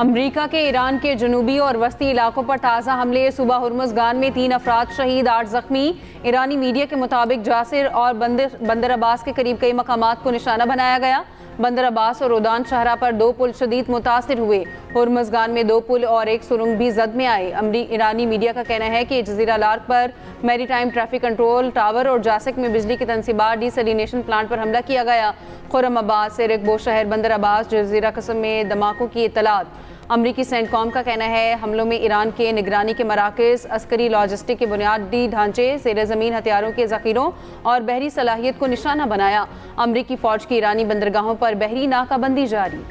अमरीका के ईरान के जनूबी और वस्ती इलाकों पर ताज़ा हमले। सुबह हुर्मुज़गान में 3 अफराद शहीद, 8 जख्मी। ईरानी मीडिया के मुताबिक जासिर और बंदर अब्बास के करीब कई मकामात को निशाना बनाया गया। बंदर अब्बास और उदान शहरा पर 2 पुल शदीद मुतासिर हुए। हुर्मुज़गान में 2 पुल और 1 सुरंग भी जद में आए। ईरानी मीडिया का कहना है कि जजीरा लार्क पर मैरीटाइम ट्रैफिक कंट्रोल टावर और जासिक में बिजली की तनसीबात डिसैलिनेशन प्लांट पर हमला किया गया। खुर्रमाबाद से रकबो शहर बंदर अब्बास जजीरा कसम में धमाकों की इतलात। अमरीकी सेंटकॉम का कहना है हमलों में ईरान के निगरानी के मराकज़, अस्करी लॉजिस्टिक के बुनियादी ढांचे, ज़ेर ज़मीन हथियारों के ज़ख़ीरों और बहरी सलाहियत को निशाना बनाया। अमरीकी फ़ौज की ईरानी बंदरगाहों पर बहरी नाकाबंदी जारी।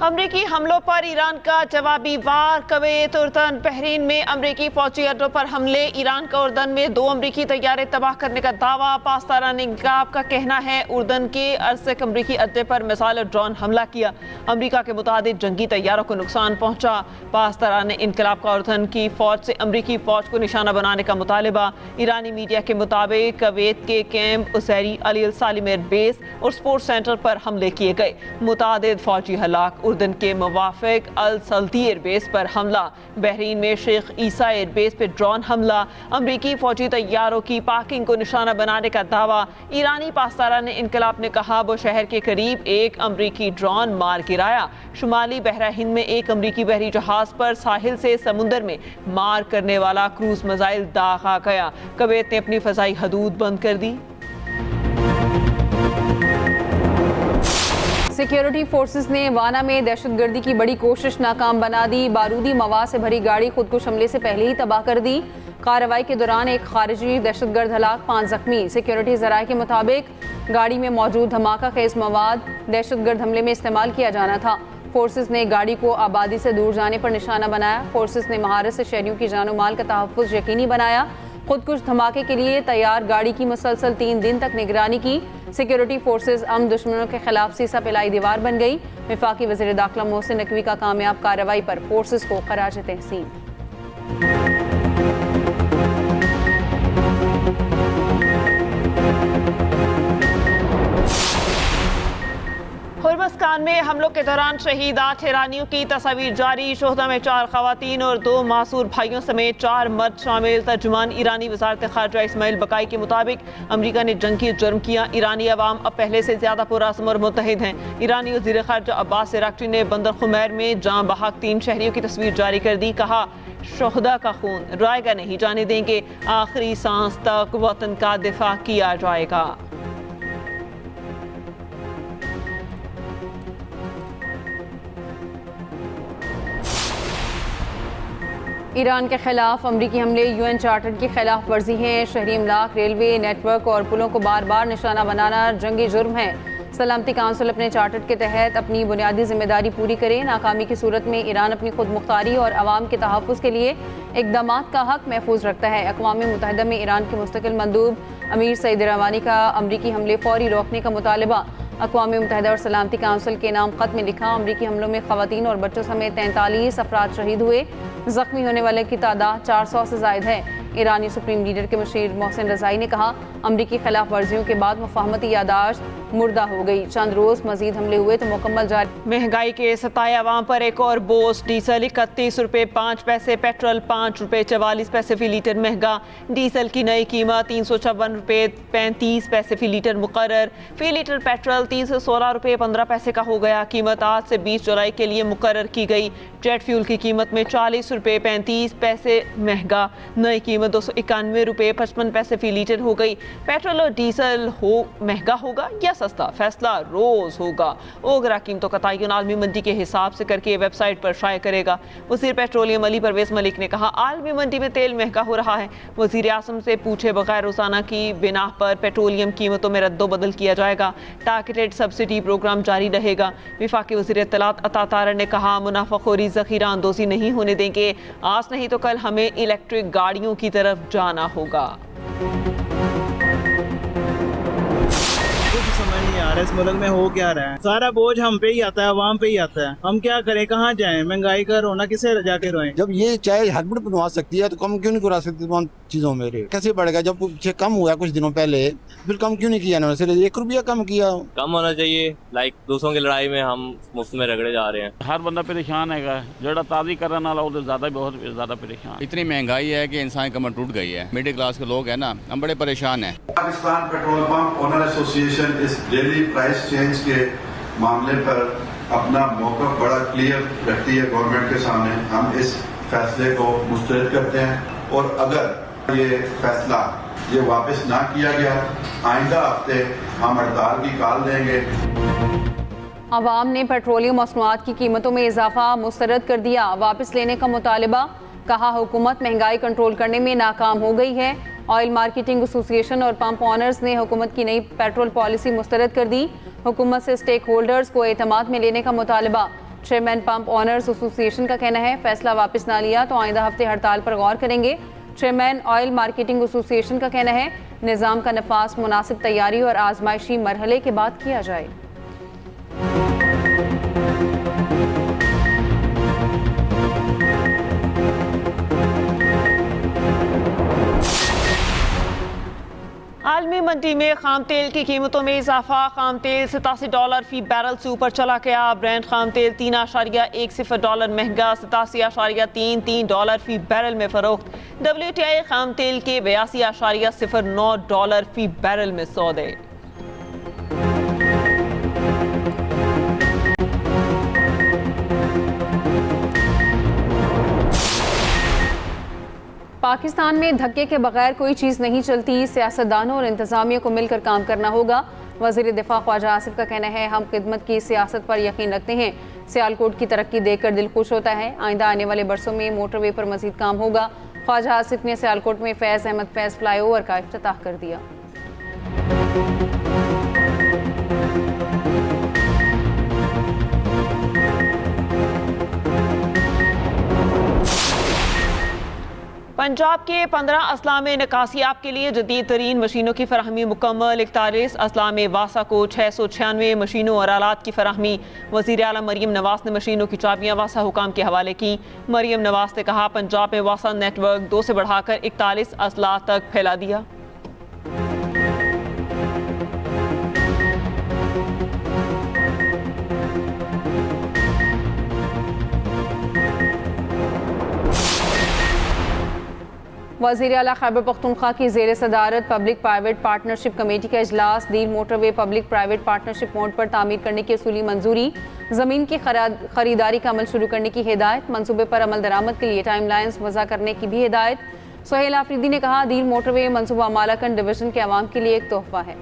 अमरीकी हमलों पर ईरान का जवाबी वार। कुवैत, उर्दन, बहरीन में अमरीकी फौजी अड्डों पर हमले। ईरान का उर्दन में 2 अमरीकी तैयारे तबाह करने का दावा। पासदारान इंकलाब का कहना है उर्दन के अरसक अमरीकी अड्डे पर मिसाइल और ड्रोन हमला किया। अमरीका के मुताबिक जंगी तैयारों को नुकसान पहुंचा। पासदारान इंकलाब का उर्दन की फौज से अमरीकी फौज को निशाना बनाने का मुतालबा। ईरानी मीडिया के मुताबिक कुवैत के कैम्प उजैरी, अली अल सालिम एयर बेस और स्पोर्ट्स सेंटर पर हमले किए गए। मुतादिद फौजी हलाक। उर्दन के मुवाफिक अल सल्ती एयरबेस पर हमला। बहरीन में शेख ईसा एयरबेस पर ड्रोन हमला। अमरीकी फौजी तैयारों की पार्किंग को निशाना बनाने का दावा। ईरानी पासदारान इंकलाब ने कहा वो शहर के करीब एक अमरीकी ड्रोन मार गिराया। शुमाली बहरा हिंद में एक अमरीकी बहरी जहाज पर साहिल से समुंदर में मार करने वाला क्रूज मिसाइल दागा गया। कुवैत ने अपनी फजाई हदूद बंद कर दी। सिक्योरिटी फोर्सेस ने वाना में दहशतगर्दी की बड़ी कोशिश नाकाम बना दी। बारूदी मवाद से भरी गाड़ी खुदकुश हमले से पहले ही तबाह कर दी। कार्रवाई के दौरान एक खारिजी दहशतगर्द हलाक, 5 जख्मी। सिक्योरिटी ज़राए के मुताबिक गाड़ी में मौजूद धमाका खेज मवाद दहशतगर्द हमले में इस्तेमाल किया जाना था। फोर्सेस ने गाड़ी को आबादी से दूर जाने पर निशाना बनाया। फोर्सेस ने महारत से शहरियों की जान माल का तहफ़्फ़ुज़ यकीनी बनाया। खुदकुश धमाके के लिए तैयार गाड़ी की मुसलसल 3 दिन तक निगरानी की। सिक्योरिटी फोर्सेस दुश्मनों के खिलाफ सीसा पिलाई दीवार बन गई। वफाकी वज़ीर दाखिला मोहसिन नकवी का कामयाब कार्रवाई पर फोर्सेस को खराज तहसीन। हुर्मुज़गान में हमलों के दौरान शहीद 8 ईरानियों की तस्वीर जारी। शोहदा में 4 ख़वातीन और 2 मासूर भाइयों समेत 4 मर्द शामिल। तर्जुमान ईरानी वज़ारत ख़ारजा इस्माइल बकाई के मुताबिक अमरीका ने जंगी जुर्म किया। ईरानी अवाम अब पहले से ज़्यादा पुरअज़्म और मुत्तहिद हैं। ईरानी वज़ीर ख़ारजा अब्बास इराक़ची ने बंदर खुमैर में जाँ बहक 3 शहरियों की तस्वीर जारी कर दी। कहा शोहदा का खून रायगा नहीं जाने देंगे, आखिरी सांस तक वतन का दिफा किया जाएगा। ईरान के खिलाफ अमरीकी हमले UN चार्टर की खिलाफ वर्जी हैं। शहरी इमलाक, रेलवे नेटवर्क और पुलों को बार बार निशाना बनाना जंगी जुर्म है। सलामती काउंसिल अपने चार्टर के तहत अपनी बुनियादी जिम्मेदारी पूरी करे। नाकामी की सूरत में ईरान अपनी खुद मुख्तारी और अवाम के तहफ़्फ़ुज़ के लिए इक़दामात का हक महफूज रखता है। अक़वाम मुत्तहिदा में ईरान के मुस्तकिल मंदूब अमीर सईद रवानी का अमरीकी हमले फौरी रोकने का मुतालबा। अक़वाम मुत्तहिदा और सलामती काउंसिल के नाम ख़त में लिखा अमरीकी हमलों में ख़वातीन और बच्चों समेत 43 अफराद शहीद हुए। ज़ख्मी होने वाले की तादाद 400 से ज़ायद है। ईरानी सुप्रीम लीडर के मुशीर मोहसिन रज़ाई ने कहा अमरीकी खिलाफ वर्जियों के बाद मुफ़ाहमती यादाश्त मुर्दा हो गई। चंद रोज़ मजीद हमले हुए तो मुकम्मल जारी। महंगाई के सताए अवाम पर एक और बोझ। डीजल 31 रुपये 5 पैसे, पेट्रोल 5 रुपये 44 पैसे फी लीटर महंगा। डीजल की नई कीमत 354 रुपये 35 पैसे फी लीटर मुकर्रर। फी लीटर पेट्रोल 316 रुपये 15 पैसे का हो गया। कीमत आज से 20 जुलाई के लिए मुकर्रर की गई। जेट फ्यूल की कीमत में 40 रुपये 35 पैसे महंगा। नई कीमत 291 रुपये 55 पैसे फी लीटर हो गई। पेट्रोल और डीजल महंगा होगा या सस्ता, फैसला रोज होगा। ओगरा कीमतों का तयन आलमी मंडी के हिसाब से करके वेबसाइट पर शाया करेगा। वज़ीर पेट्रोलियम अली परवेज मलिक ने कहा आलमी मंडी में तेल महंगा हो रहा है। वज़ीर आज़म से पूछे बगैर रोजाना की बिना पर पेट्रोलियम कीमतों में रद्दोबदल किया जाएगा। टारगेटेड सब्सिडी प्रोग्राम जारी रहेगा। वफाकी वज़ीर इत्तलात अता तारर ने कहा मुनाफाखोरी ज़ख़ीरा अंदोज़ी नहीं होने देंगे। आज नहीं तो कल हमें इलेक्ट्रिक गाड़ियों की तरफ जाना होगा। समझ नहीं आ रहा है, इस मुल्क में हो क्या रहा है। सारा बोझ हम पे ही आता है, आवाम पे ही आता है। हम क्या करें, कहाँ जाएं, महंगाई का रोना किसे जाके रोएं। जब ये चाहे हड़बड़ बनवा सकती है तो कम क्यों नहीं करा सकती तमाम चीजों में रेट? कैसे बढ़ेगा? जब पीछे कम हुआ कुछ दिनों पहले, फिर कम क्यों नहीं किया इन्होंने? सिर्फ 1 रुपया कम किया। कम होना चाहिए। लाइक दूसरों की लड़ाई में हम मुफ्त में रगड़े जा रहे हैं। हर बंदा परेशान है, जोड़ा ताज़ी करने वाला वो ज्यादा बहुत ज्यादा परेशान। इतनी महंगाई है कि इंसान की कमर टूट गई है। मिडिल क्लास के लोग हैं ना, हम बड़े परेशान हैं। Pakistan petrol pump owner association इस डेली प्राइस चेंज के मामले पर अपना मौक़िफ़ बड़ा क्लियर रखती है गवर्नमेंट के सामने। हम इस फैसले को मुस्तरद करते हैं और अगर ये फैसला वापस ना किया गया, आइंदा हफ्ते हम हड़ताल की कॉल देंगे। अवाम ने पेट्रोलियम मसनूआत की कीमतों में इजाफा मुस्तरद कर दिया। वापस लेने का मुतालबा। कहा हुकूमत महंगाई कंट्रोल करने में नाकाम हो गई है। ऑयल मार्केटिंग एसोसिएशन और पंप ऑनर्स ने हुकूमत की नई पेट्रोल पॉलिसी मुस्तरद कर दी। हुकूमत से स्टेक होल्डर्स को एतमाद में लेने का मुतालबा। चेयरमैन पंप ऑनर्स एसोसिएशन का कहना है फैसला वापस ना लिया तो आइंदा हफ्ते हड़ताल पर गौर करेंगे। चेयरमैन ऑयल मार्केटिंग एसोसिएशन का कहना है निज़ाम का नफाज मुनासिब तैयारी और आजमाइशी मरहले के बाद किया जाए। आलमी मंडी में खाम तेल की कीमतों में इजाफा। खाम तेल $87 फी बैरल से ऊपर चला गया। ब्रांड खाम तेल $3.10 महंगा $87.33 फी बैरल में फरोख्त। WTI खाम तेल के $82.09 फी बैरल में सौदे। पाकिस्तान में धक्के के बगैर कोई चीज़ नहीं चलती। सियासतदानों और इंतजामिया को मिलकर काम करना होगा। वज़ीर दिफा ख्वाजा आसिफ का कहना है हम खिदमत की सियासत पर यकीन रखते हैं। सियालकोट की तरक्की देखकर दिल खुश होता है। आइंदा आने वाले बरसों में मोटरवे पर मजीद काम होगा। ख्वाजा आसिफ ने सियालकोट में फैज़ अहमद फैज़ फ्लाईओवर का इफ्तिताह कर दिया। पंजाब के 15 अजला में निकासियाब के लिए जदीद तरीन मशीनों की फराहमी मुकम्मल। 41 अजला में वासा को 696 मशीनों और आलात की फराहमी। वज़ीर आला मरीम नवाज ने मशीनों की चाबियाँ वासा हुकाम के हवाले की। मरीम नवाज ने कहा पंजाब में वासा नेटवर्क 2 से बढ़ाकर 41 अजला तक फैला दिया। वज़ीर आला खैबर पख्तूनख्वा की ज़ेर सदारत पब्लिक प्राइवेट पार्टनरशिप कमेटी का इजलास। दीर motorway public private partnership mode पर तामीर करने की असूली मंजूरी। ज़मीन की खरीदारी का अमल शुरू करने की हिदायत। मनसूबे पर अमल दरामद के लिए टाइम लाइन्स वज़ा करने की भी हिदायत। सोहेल आफरीदी ने कहा दीर मोटरवे मनसूबा मालाकन डिवीज़न के अवाम के लिए एक तोहफा है।